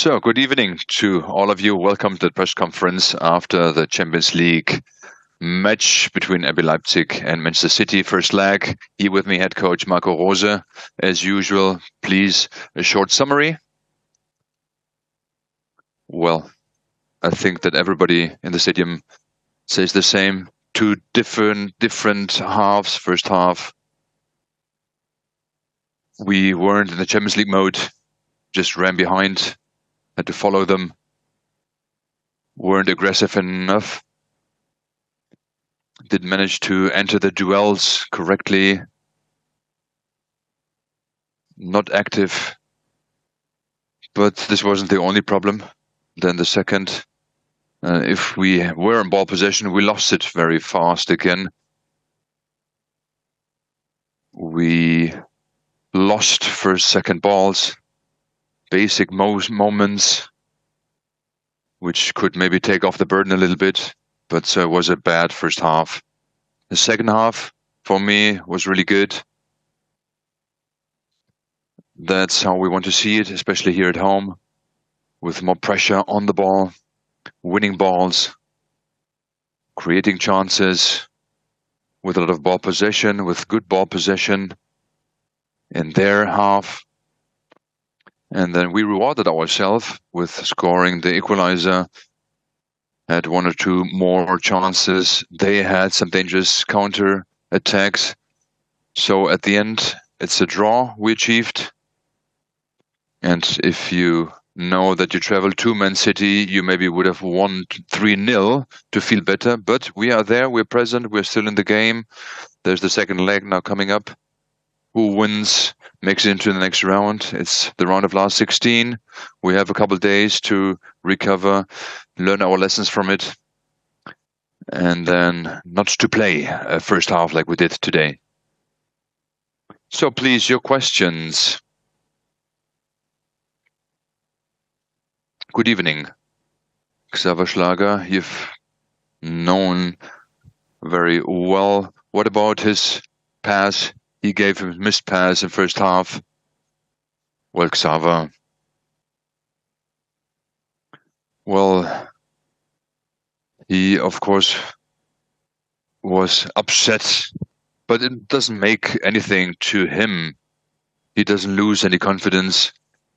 So, good evening to all of you. Welcome to the press conference after the Champions League match between RB Leipzig and Manchester City. First leg. Here with me, head coach Marco Rose. As usual, please, a short summary. Well, I think that everybody in the stadium says the same. Two different halves. First half, we weren't in the Champions League mode, just ran behind, had to follow them, weren't aggressive enough, didn't manage to enter the duels correctly, not active. But this wasn't the only problem. Then the second, if we were in ball possession, we lost it very fast again. We lost first, second balls, basic moments, which could maybe take off the burden a little bit, but it was a bad first half. The second half, for me, was really good. That's how we want to see it, especially here at home, with more pressure on the ball, winning balls, creating chances, with a lot of ball possession, with good ball possession in their half. And then we rewarded ourselves with scoring the equalizer, had one or two more chances. They had some dangerous counter attacks. So at the end, it's a draw we achieved. And if you know that you travel to Man City, you maybe would have won 3-0 to feel better. But we are there, we're present, we're still in the game. There's the second leg now coming up. Who wins makes it into the next round. It's the round of last 16. We have a couple of days to recover, learn our lessons from it, and then not to play a first half like we did today. So please, your questions. Good evening. Xaver Schlager, you've known very well. What about his pass? He gave him a missed pass in first half. Well, Xaver, well, he, of course, was upset, but it doesn't make anything to him. He doesn't lose any confidence.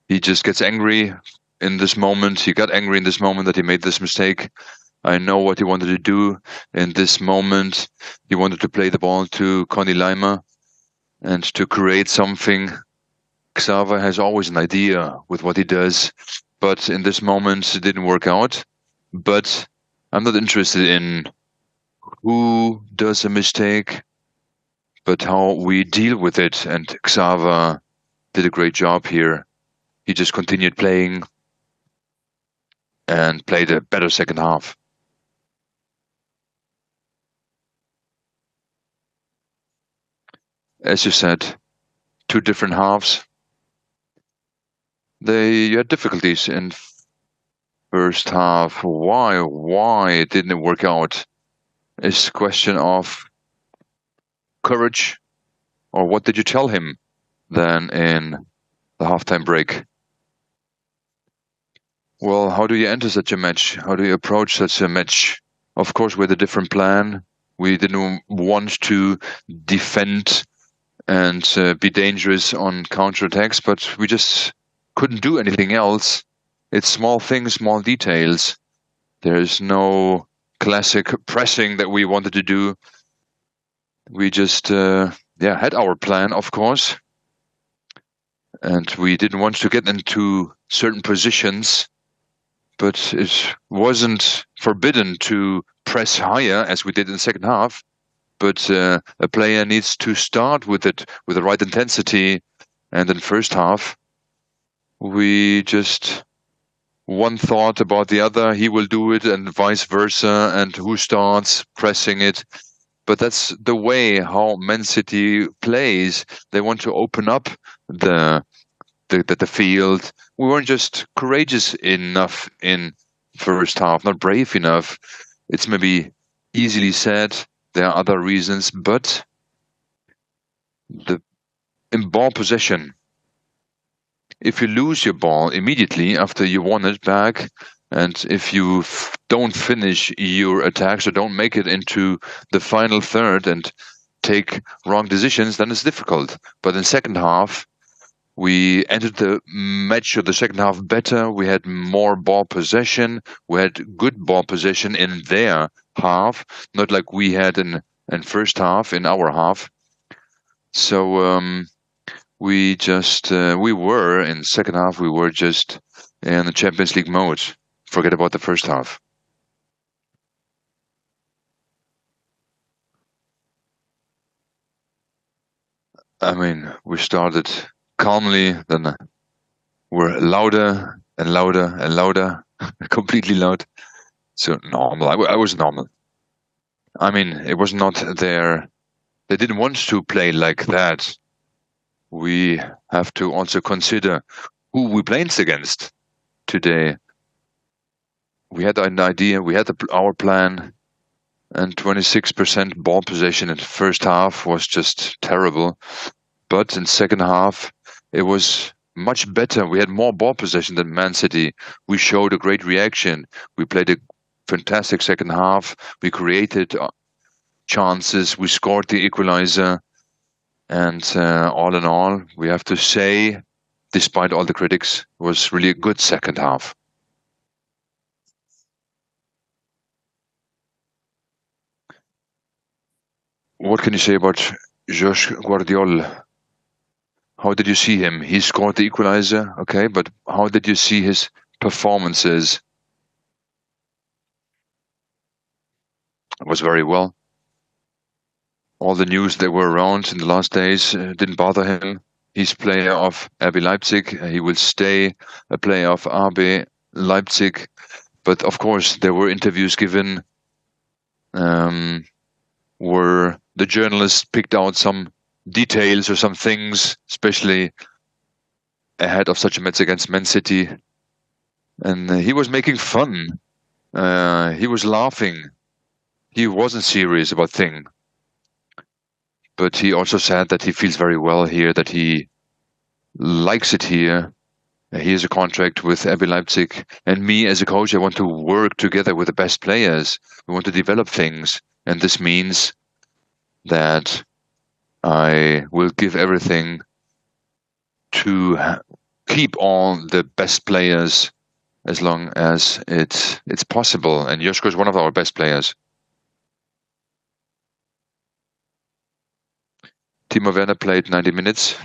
He just gets angry in this moment. He got angry in this moment that he made this mistake. I know what he wanted to do in this moment. He wanted to play the ball to Conny Leimer and to create something. Xaver has always an idea with what he does, but in this moment it didn't work out. But I'm not interested in who does a mistake, but how we deal with it. And Xaver did a great job here. He just continued playing and played a better second half. As you said, two different halves. They had difficulties in first half. Why didn't it work out? It's a question of courage, or what did you tell him then in the halftime break? Well, how do you enter such a match? How do you approach such a match? Of course, with a different plan. We didn't want to defend and be dangerous on counterattacks, but we just couldn't do anything else. It's small things, small details. There's no classic pressing that we wanted to do. We just had our plan, of course, and we didn't want to get into certain positions, but it wasn't forbidden to press higher as we did in the second half. But a player needs to start with it with the right intensity. And in first half, we just one thought about the other. He will do it, and vice versa. And who starts pressing it? But that's the way how Man City plays. They want to open up the field. We weren't just courageous enough in first half, not brave enough. It's maybe easily said. There are other reasons, but in ball possession, if you lose your ball immediately after you won it back, and if you don't finish your attacks or don't make it into the final third and take wrong decisions, then it's difficult. But in second half, we entered the match or the second half better. We had more ball possession. We had good ball possession in their half, not like we had in first half, in our half. So we were in second half, we were just in the Champions League mode. Forget about the first half. I mean, we started calmly, then we're louder and louder and louder, completely loud. So normal. I was normal. I mean, it was not their. They didn't want to play like that. We have to also consider who we played against today. We had an idea. We had our plan, and 26% ball possession in the first half was just terrible. But in second half, it was much better. We had more ball possession than Man City. We showed a great reaction. We played a fantastic second half. We created chances. We scored the equalizer. And all in all, we have to say, despite all the critics, it was really a good second half. What can you say about Gvardiol? How did you see him? He scored the equalizer, okay, but how did you see his performances? It was very well. All the news that were around in the last days didn't bother him. He's player of RB Leipzig. He will stay a player of RB Leipzig. But of course, there were interviews given where the journalists picked out some details or some things, especially ahead of such a match against Man City. And he was making fun. He was laughing. He wasn't serious about things. But he also said that he feels very well here, that he likes it here. He has a contract with RB Leipzig. And me as a coach, I want to work together with the best players. We want to develop things. And this means that I will give everything to keep all the best players as long as it's possible. And Josko is one of our best players. Timo Werner played 90 minutes.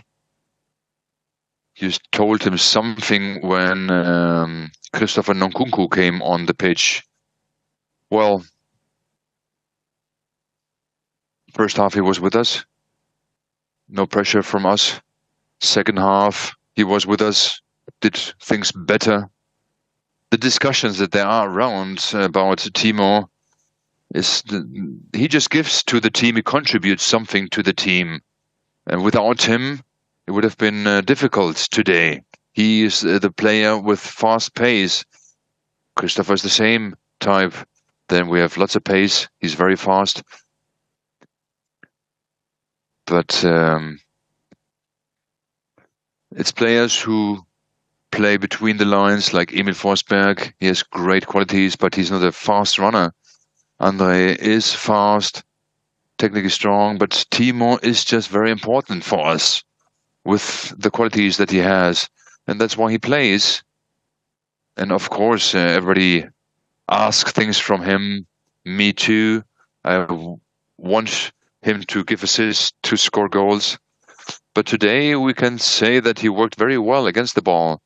You told him something when Christopher Nkunku came on the pitch. Well, first half he was with us. No pressure from us. Second half he was with us. Did things better. The discussions that there are around about Timo he just gives to the team. He contributes something to the team. And without him, it would have been difficult today. He is the player with fast pace. Christopher is the same type. Then we have lots of pace. He's very fast. But it's players who play between the lines, like Emil Forsberg. He has great qualities, but he's not a fast runner. Andre is fast, technically strong, but Timo is just very important for us with the qualities that he has. And that's why he plays. And of course, everybody asks things from him. Me too. I want him to give assists, to score goals. But today we can say that he worked very well against the ball.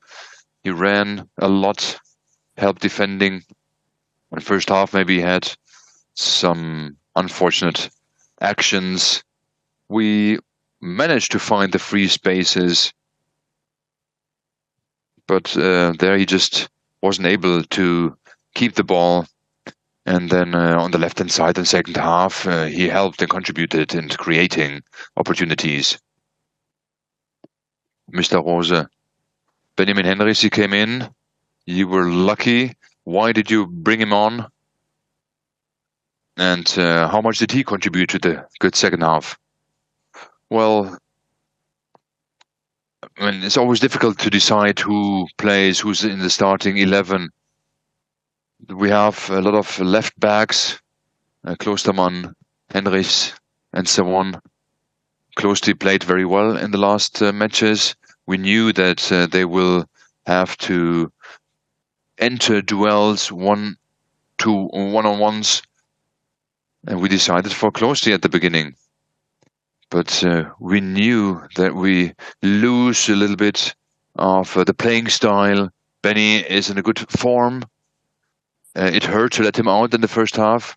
He ran a lot, helped defending. In the first half, maybe he had some unfortunate actions. We managed to find the free spaces, but there he just wasn't able to keep the ball. And then on the left-hand side in second half, he helped and contributed in creating opportunities. Mr. Rose, Benjamin Henrichs, he came in. You were lucky. Why did you bring him on? And how much did he contribute to the good second half? Well, I mean, it's always difficult to decide who plays, who's in the starting 11. We have a lot of left backs, Klostermann, Henrichs, and so on. Klosti played very well in the last matches. We knew that they will have to enter duels, one-on-ones, and we decided for Klosti at the beginning. But we knew that we lose a little bit of the playing style. Benny is in a good form. It hurt to let him out in the first half,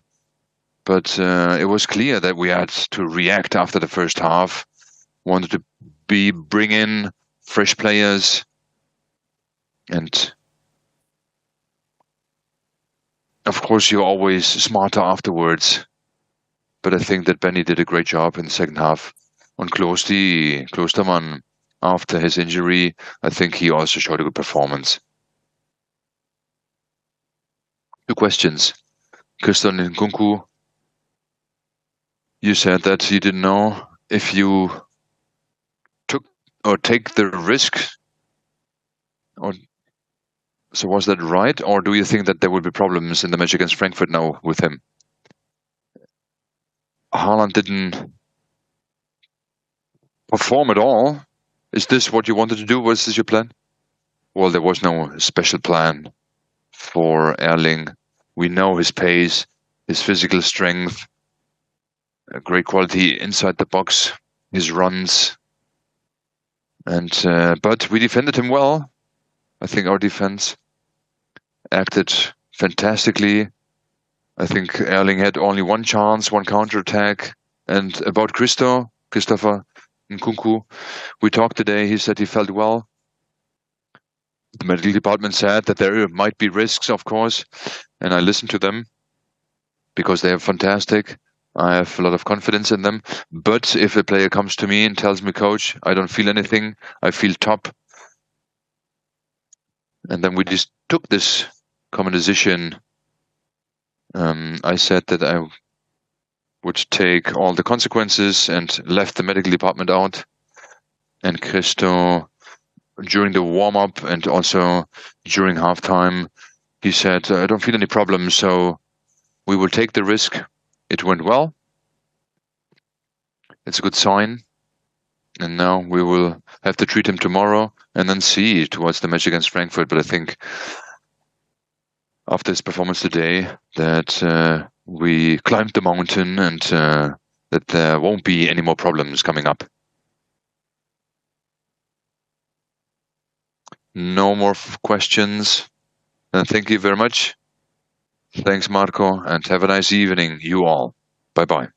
but it was clear that we had to react after the first half. Wanted to bring in fresh players, and of course you're always smarter afterwards. But I think that Benny did a great job in the second half. On Klostermann, after his injury, I think he also showed a good performance. 2 questions. Christian Nkunku, you said that you didn't know if you took or take the risk. So was that right? Or do you think that there will be problems in the match against Frankfurt now with him? Haaland didn't perform at all. Is this what you wanted to do? Was this your plan? Well, there was no special plan for Erling. We know his pace, his physical strength, great quality inside the box, his runs. And but we defended him well. I think our defense acted fantastically. I think Erling had only one chance, one counter-attack. And about Christopher Nkunku, we talked today. He said he felt well. The medical department said that there might be risks, of course, and I listened to them because they are fantastic. I have a lot of confidence in them. But if a player comes to me and tells me, Coach, I don't feel anything, I feel top, and then we just took this common decision. I said that I would take all the consequences and left the medical department out. And Christo, during the warm-up and also during halftime, he said, I don't feel any problems, so we will take the risk. It went well. It's a good sign. And now we will have to treat him tomorrow and then see towards the match against Frankfurt. But I think after his performance today that we climbed the mountain and that there won't be any more problems coming up. No more questions. Thank you very much. Thanks, Marco, and have a nice evening, you all. Bye-bye.